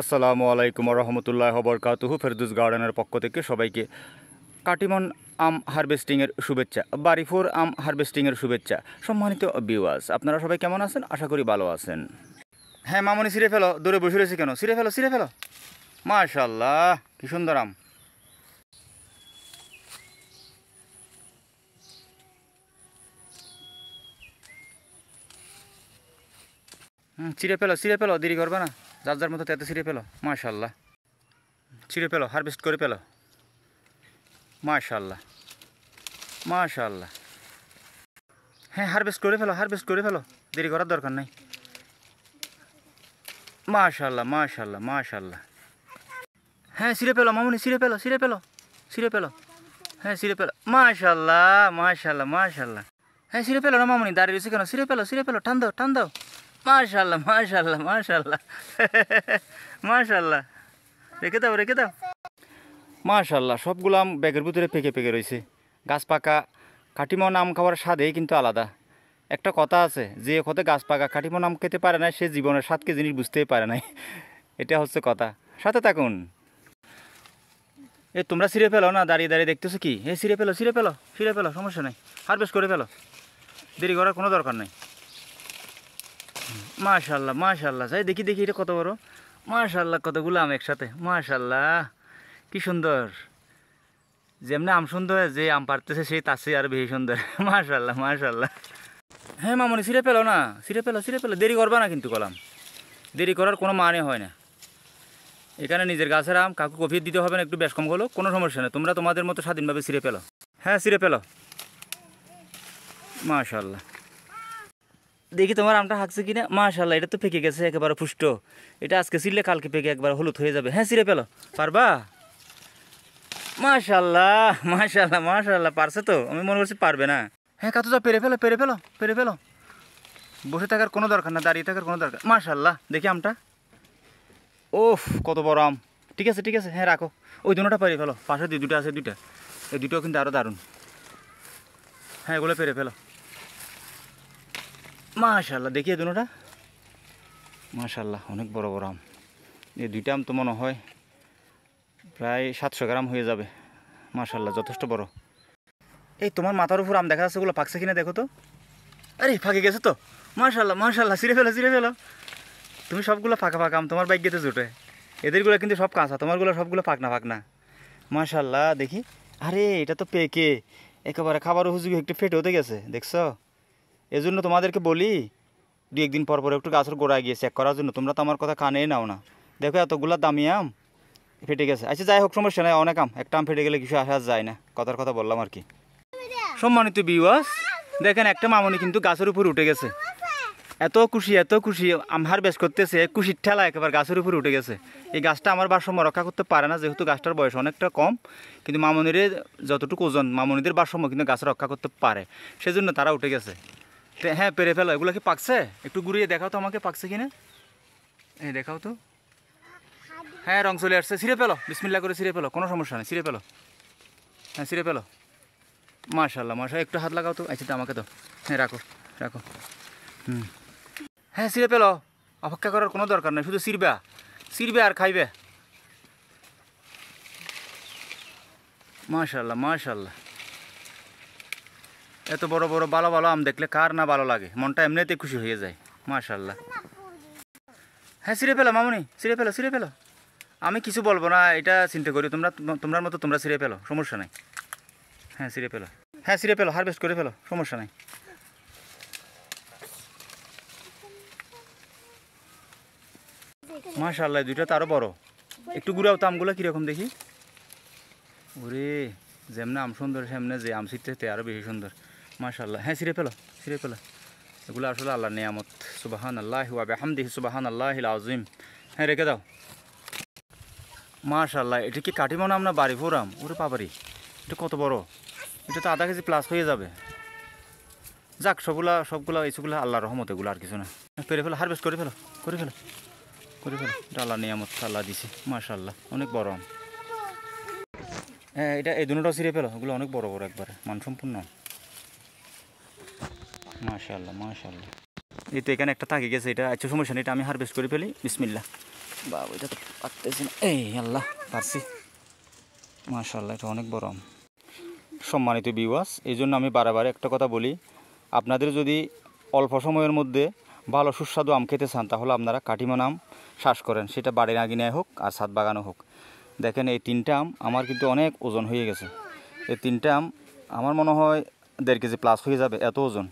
আসসালামু আলাইকুম রহমতুল্লাহ বরকাতুহু। ফেরদৌস গার্ডেনের পক্ষ থেকে সবাইকে কাটিমন আম হারভেস্টিংয়ের শুভেচ্ছা, বাড়িফোর আম হারভেস্টিংয়ের শুভেচ্ছা। সম্মানিত ভিউয়ার্স, আপনারা সবাই কেমন আছেন? আশা করি ভালো আছেন। হ্যাঁ মামনি, ছিঁড়ে ফেলো। দূরে বসে রয়েছে কেন? ছিঁড়ে ফেলো, ছিঁড়ে ফেলো। মাশাআল্লাহ, কি সুন্দর আম। ছিঁড়ে ফেলো, ছিঁড়ে ফেলো, দেরি করবে না। যার যার মতো তেতে ছিঁড়ে ফেলো। মাশাআল্লাহ, ছিঁড়ে ফেলো, হারভেস্ট করে ফেলো। মাশাআল্লাহ, মাশাআল্লাহ। হ্যাঁ, হারভেস্ট করে ফেলো, হারভেস্ট করে ফেলো, দেরি করার দরকার নাই। মাশাআল্লাহ, মাশাআল্লাহ, মাশাআল্লাহ। হ্যাঁ, ছিঁড়ে ফেলো মামুনি, ছিঁড়ে ফেলো, ছিঁড়ে ফেলো, ছিঁড়ে ফেলো। হ্যাঁ, ছিঁড়ে ফেলো। মাশাআল্লাহ, মাশাআল্লাহ, মাশাআল্লাহ। হ্যাঁ, ছিঁড়ে ফেলো না মামুনি, দাঁড়িয়ে রয়েছে কেন? ছিঁড়ে ফেলো, ছিঁড়ে ফেলো, টান দাও, টান দাও। মাশাআল্লাহ, মাশাআল্লাহ, মাশাআল্লাহ, মাশাআল্লাহ। রেখে দাও, রেখে দাও। মাশাআল্লাহ, সবগুলো আম ব্যাগের ভিতরে পেকে পেকে রয়েছে। গাছ পাকা কাটিমন আম খাওয়ার স্বাদেই কিন্তু আলাদা। একটা কথা আছে, যে হতে গাছ পাকা কাটিমন আম খেতে পারে না, সে জীবনের স্বাদকে জিনিস বুঝতেই পারে নাই। এটা হচ্ছে কথা। সাথে থাকুন। তোমরা ছিঁড়ে ফেলো না, দাঁড়িয়ে দাঁড়িয়ে দেখতেছো কি? ছিঁড়ে ফেলো, ছিঁড়ে ফেলো, ছিঁড়ে ফেলো, সমস্যা নেই। হারভেস্ট করে ফেলো, দেরি করার কোনো দরকার নেই। মাশাআল্লাহ, মাশাআল্লাহ। যাই দেখি দেখি, এটা কত বড়। মাশাআল্লাহ, কতগুলো আম একসাথে। মাশাআল্লাহ, কি সুন্দর। যেমনি আম সুন্দর, যে আম পারতেছে সেই তার চেয়ে আর বেশি সুন্দর। মাশাআল্লাহ, মাশাআল্লাহ। হ্যাঁ মামনি, ছিঁড়ে ফেলো না, ছিঁড়ে ফেলো, ছিঁড়ে ফেলো, দেরি করবা না কিন্তু। কলাম দেরি করার কোনো মানে হয় না। এখানে নিজের গাছের আম, কাকু কফি দিতে হবে না, একটু বেশ কম হলো, কোনো সমস্যা নেই। তোমরা তোমাদের মতো স্বাধীনভাবে ছিঁড়ে ফেলো। হ্যাঁ, ছিঁড়ে ফেলো। মাশাআল্লাহ, দেখি তোমার আমটা হাঁকছে কিনা। মাশাআল্লাহ, এটা তো পেকে গেছে একেবারে পুষ্ট। এটা আজকে ছিঁড়লে কালকে পেকে একবার হলুদ হয়ে যাবে। হ্যাঁ, ছিঁড়ে ফেলো, পারবা? মাশাআল্লাহ, মাশাআল্লাহ, মাশাআল্লাহ। পারছে তো, আমি মনে করছি পারবে না। হ্যাঁ কাতু, যা পেরে ফেলো, পেরে ফেলো, পেরে ফেলো। বসে থাকার কোনো দরকার না, দাঁড়িয়ে থাকার কোনো দরকার। মাশাআল্লাহ, দেখি আমটা। ওফ, কত বড় আম। ঠিক আছে, ঠিক আছে, হ্যাঁ রাখো। ওই দুটোটা পেরে ফেলো, পাশে দুটো আছে, দুইটা। এই দুটো কিন্তু আরও দারুণ। হ্যাঁ, এগুলো পেরে ফেলো। মাশাআল্লাহ, দেখি এই দুটোটা। মাশাআল্লাহ, অনেক বড় বড় আম। এই দুইটা আম তো মনে হয় প্রায় 700 গ্রাম হয়ে যাবে। মাশাআল্লাহ, যথেষ্ট বড়। এই তোমার মাথার উপর আম দেখা যাচ্ছে, ওগুলো পাকছে কিনা দেখো তো। আরে ফাঁকে গেছে তো। মাশাআল্লাহ, মাশাআল্লাহ, ছিঁড়ে ফেলো, ছিঁড়ে ফেলো। তুমি সবগুলো ফাঁকা ফাঁকা আম, তোমার বাইক গেতে জুটে। এদেরগুলো কিন্তু সব কাঁচা, তোমারগুলো সবগুলো ফাঁকনা ফাঁকনা। মাশাআল্লাহ, দেখি। আরে এটা তো পেকে একেবারে খাবার উপযোগী, একটু ফেটে হতে গেছে, দেখছো? এজন্য তোমাদেরকে বলি, 2-1 দিন পর পর একটু গাছের গোড়ায় গিয়ে চেক করার জন্য। তোমরা তো আমার কথা কানেই নাও না। দেখো এতগুলো দামি আম ফেটে গেছে। আচ্ছা যাই হোক, সমস্যা নাই, অনেক আম। একটা আম ফেটে গেলে কিছু আসা যায় না, কথার কথা বললাম আর কি। সম্মানিত ভিউয়ার্স, দেখেন একটা মামনি কিন্তু গাছের উপর উঠে গেছে। এত খুশি, এত খুশি, আম হারভেস্ট করতেছে, খুশির ঠেলা একেবারে গাছের উপর উঠে গেছে। এই গাছটা আমার ভারসাম্য রক্ষা করতে পারে না, যেহেতু গাছটার বয়স অনেকটা কম। কিন্তু মামনির যতটুকু ওজন, মামনিদের ভারসাম্য কিন্তু গাছ রক্ষা করতে পারে, সেজন্য তারা উঠে গেছে। হ্যাঁ, পেরে ফেলো। এগুলো কি পাকছে? একটু ঘুরিয়ে দেখাও তো আমাকে, পাকছে কিনা। এই দেখাও তো। হ্যাঁ, রং চলে আসছে। ছিঁড়ে ফেলো, বিসমিল্লাহ করে ছিঁড়ে ফেলো, কোনো সমস্যা নেই, ছিঁড়ে ফেলো। হ্যাঁ, ছিঁড়ে ফেলো। মাশাআল্লাহ, মাশাআল্লাহ, একটু হাত লাগাও তো। আচ্ছা তো আমাকে তো। হ্যাঁ, রাখো, রাখো। হ্যাঁ, ছিঁড়ে ফেলো, অপেক্ষা করার কোনো দরকার নেই, শুধু ছিঁড়বে, ছিঁড়বে আর খাইবে। মাশাআল্লাহ, মাশাআল্লাহ। এত বড় বড় ভালো ভালো আম দেখলে কার না ভালো লাগে, মনটা এমনিতেই খুশি হয়ে যায়। মাশাআল্লাহ। হ্যাঁ, ছিঁড়ে ফেলো মামুনি, ছিঁড়ে ফেলো, ছিঁড়ে ফেলো। আমি কিছু বলবো না, এটা চিন্তা করি। তোমরা তোমার মতো তোমরা ছিঁড়ে ফেলো, সমস্যা নাই। হ্যাঁ, ছিঁড়ে ফেলো। হ্যাঁ, ছিঁড়ে ফেলো, হারভেস্ট করে ফেলো, সমস্যা নাই। মাশাআল্লাহ, দুইটা তো আরও বড়। একটু ঘুরাও তো আমগুলো কীরকম দেখি। ওরে, যেমন আম সুন্দর, সেমনে যে আম ছিটতে আরও বেশি সুন্দর। মাশাআল্লাহ। হ্যাঁ, ছিঁড়ে ফেলো, ছিঁড়ে ফেলো। এগুলো আসলে আল্লাহর নিয়ামত। সুবহানাল্লাহি ওয়া বিহামদিহি, সুবহানাল্লাহিল আযীম। হ্যাঁ, রেখে দাও। মাশাআল্লাহ, এটা কি কাটিমন আম না বাড়িফোর আম? ওরে বাবারি, এটা কত বড়। এটা তো আধা কেজি প্লাস হয়ে যাবে। যাক, সবগুলা এইসবগুলো আল্লাহর রহমত, এগুলো আর কিছু না। পেরে ফেলো, হারভেস্ট করে ফেলো, করে ফেলো, করে ফেলো। এটা আল্লাহর নিয়ামত, আল্লাহ দিছে। মাশাআল্লাহ, অনেক বড় আম। হ্যাঁ, এটা এই দুটোটাও ছিঁড়ে ফেলো, ওগুলো অনেক বড় বড় একবারে মানসম্পন্ন। মাশাআল্লাহ, মাশাআল্লাহ। এই তো এখানে একটা তাকি গেছে, এটা আচ্ছা সমস্যা নেই, এটা আমি হারভেস্ট করে ফেলি। বিসমিল্লাহ। বাবা এটা তো পারতেছি না, এই আল্লাহ পারছি, মাশাআল্লাহ এটা অনেক বড় আম। সম্মানিত ভিউয়ার্স, এই জন্য আমি বারবার একটা কথা বলি, আপনাদের যদি অল্প সময়ের মধ্যে ভালো সুস্বাদু আম খেতে চান তাহলে আপনারা কাটিমন আম চাষ করেন, সেটা বাড়ির আঙিনায় হোক আর ছাদ বাগানো হোক। দেখেন এই 3টা আম আমার কিন্তু অনেক ওজন হয়ে গেছে। এই 3টা আম আমার মনে হয় 1.5 কেজি প্লাস হয়ে যাবে, এত ওজন।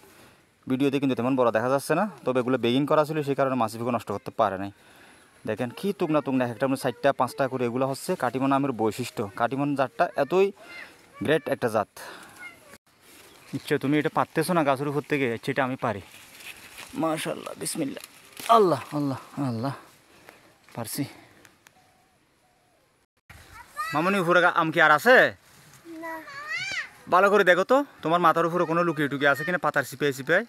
ভিডিওতে কিন্তু তেমন বড় দেখা যাচ্ছে না, তবে এগুলো বেগিং করা ছিল, সেই কারণে মাছিফুকে নষ্ট করতে পারে নাই। দেখেন কি তুকনা তুকনা, একটা 4টা 5টা করে, এগুলো হচ্ছে কাটিমন আমের বৈশিষ্ট্য। কাটিমন জাতটা এতই গ্রেট একটা জাত। নিশ্চয় তুমি এটা পারতেছো না গাছের উপর থেকে, সেটা আমি পারি। মাশাআল্লাহ, বিসমিল্লাহ, আল্লাহ আল্লাহ আল্লাহ, পারছি। মামনি উপরে আম কি আর আছে? ভালো করে দেখো তো তোমার মাথার উপরে কোনো লুকিয়ে টুকিয়ে আছে কিনা, পাতার সিপাই সিপাই।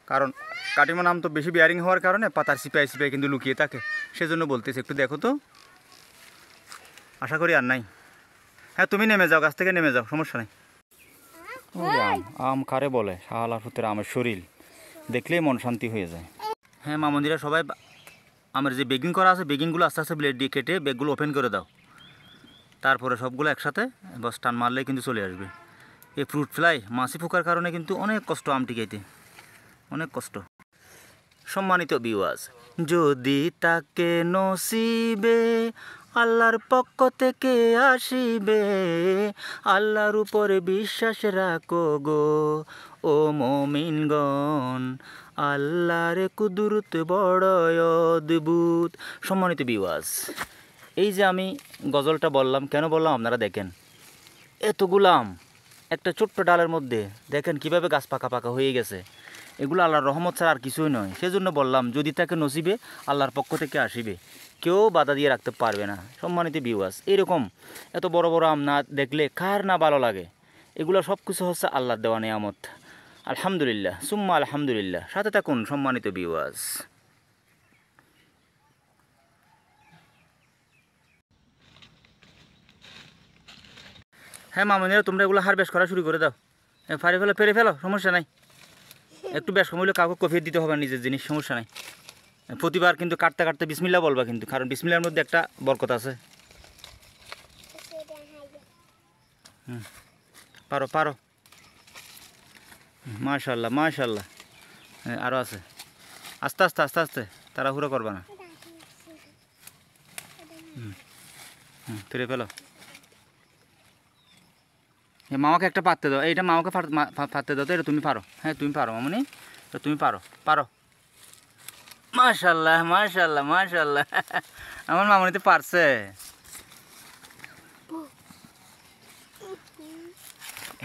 কারণ কাটিমন আম তো বেশি বিয়ারিং হওয়ার কারণে পাতার সিপাই সিপাই কিন্তু লুকিয়ে থাকে, সেজন্য বলতেছি একটু দেখো তো। আশা করি আর নাই। হ্যাঁ তুমি নেমে যাও, গাছ থেকে নেমে যাও, সমস্যা নেই। আম আম কারে বলে, শাহালার ফুতের আমের শরীর দেখলেই মন শান্তি হয়ে যায়। হ্যাঁ মামন্দিরা সবাই আমের যে বেগিং করা আছে, বেগিংগুলো আস্তে আস্তে ব্লেড দিয়ে কেটে বেগগুলো ওপেন করে দাও, তারপরে সবগুলো একসাথে বাস টান মারলেই কিন্তু চলে আসবে। এই ফ্রুট ফ্লাই মাছি পোকার কারণে কিন্তু অনেক কষ্ট আম টিকাইতে, অনেক কষ্ট। সম্মানিত ভিউয়ার্স, যদি তাকে নসিবে আল্লাহর পক্ষ থেকে আসিবে, আল্লাহর উপরে বিশ্বাস রাখো গো ও মুমিনগণ, আল্লাহর কুদরত বড় অদ্ভুত। সম্মানিত ভিউয়ার্স, এই যে আমি গজলটা বললাম, কেন বললাম আপনারা দেখেন, এতগুলো আম একটা ছোট্ট ডালের মধ্যে, দেখেন কিভাবে গাছ পাকা পাকা হয়ে গেছে। এগুলো আল্লাহর রহমত ছাড়া আর কিছুই নয়। সেজন্য বললাম যদি তাকে নসিবে আল্লাহর পক্ষ থেকে আসিবে, কেউ বাধা দিয়ে রাখতে পারবে না। সম্মানিত ভিউয়ার্স, এরকম এত বড় বড় আম না দেখলে কার না ভালো লাগে। এগুলো সব কিছু হচ্ছে আল্লাহর দেওয়া নিয়ামত। আলহামদুলিল্লাহ সুম্মা আলহামদুলিল্লাহ। সাথে থাকুন সম্মানিত ভিউয়ার্স। হ্যাঁ মামনিরা, তোমরা এগুলো হারভেস্ট করা শুরু করে দাও, ফাড়ে ফেলো, পেরে ফেলো, সমস্যা নাই। একটু বেশ সময় হলে কাউকে কফি দিতে হবে নিজের জিনিস, সমস্যা নাই। প্রতিবার কিন্তু কাটতে কাটতে বিসমিল্লাহ বলবা কিন্তু, কারণ বিসমিল্লার মধ্যে একটা বরকত আছে। পারো পারো, মাশাআল্লাহ মাশাআল্লাহ। হ্যাঁ আরও আছে, আস্তে আস্তে আস্তে আস্তে, তাড়াহুড়ো করবা না। ফিরে ফেলো। মামাকে একটা পাততে দাও, এইটা মামাকে পাততে দাও তো, এটা তুমি পারো। হ্যাঁ তুমি পারো মামনি, তো তুমি পারো পারো। মাশাআল্লাহ মাশাআল্লাহ মাশাআল্লাহ, আমার মামনি তো পারছে।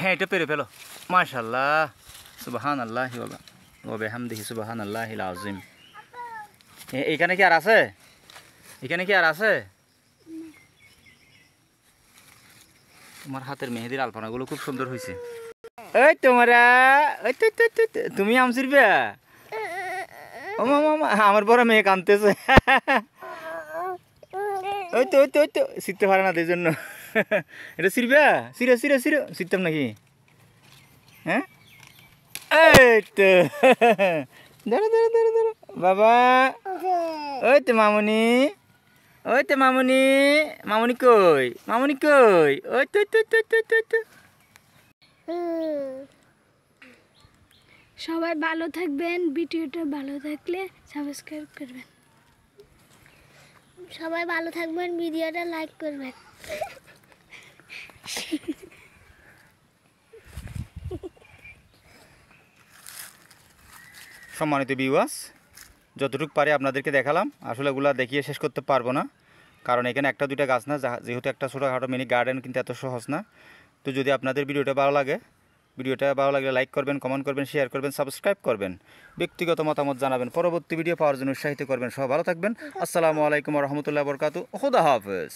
হ্যাঁ এটা পেরে ফেলো, মাশাআল্লাহ, সুবহানাল্লাহি ওয়া বিহামদিহি সুবহানাল্লাহিল আযীম। এইখানে কি আর আছে? এখানে কি আর আছে? তোমার হাতের মেহেদির আলপনাগুলো খুব সুন্দর হয়েছে। ওই তোমরা, ওই তো তুমি আম ছিড়বে? ও মামা, আমার বড় মেয়ে কাঁদতেছে। ওই তো ওই তো ওই তো, ছিড়তে পারে না এই জন্য। এটা ছিড়বে? ছিড়ো ছিড়ো ছিড়ো, ছিড়তাম নাকি? হ্যাঁ এই তো, ধরো ধরো ধরো ধরো বাবা। ওই তো মামুনি, ওই তো মামুনি, মামুনি কই, মামুনি কই, ওই তো তো তো তো তো তো। সবাই ভালো থাকবেন, ভিডিওটা ভালো থাকলে সাবস্ক্রাইব করবেন। সবাই ভালো থাকবেন, ভিডিওটা লাইক করবেন। সম্মানিত ভিউয়ার্স, যতটুকু পারি আপনাদেরকে দেখালাম। আসলে এগুলা দেখিয়ে শেষ করতে পারবো না, কারণ এখানে একটা দুইটা গাছ না, যেহেতু একটা ছোটোখাটো মিনি গার্ডেন, কিন্তু এত সহজ না। তো যদি আপনাদের ভিডিওটা ভালো লাগে, লাগলে লাইক করবেন, কমেন্ট করবেন, শেয়ার করবেন, সাবস্ক্রাইব করবেন, ব্যক্তিগত মতামত জানাবেন, পরবর্তী ভিডিও পাওয়ার জন্য উৎসাহিত করবেন। সব ভালো থাকবেন। আসসালামু আলাইকুম ওয়া রাহমাতুল্লাহি ওয়া বারাকাতুহু। খুদা হাফেজ।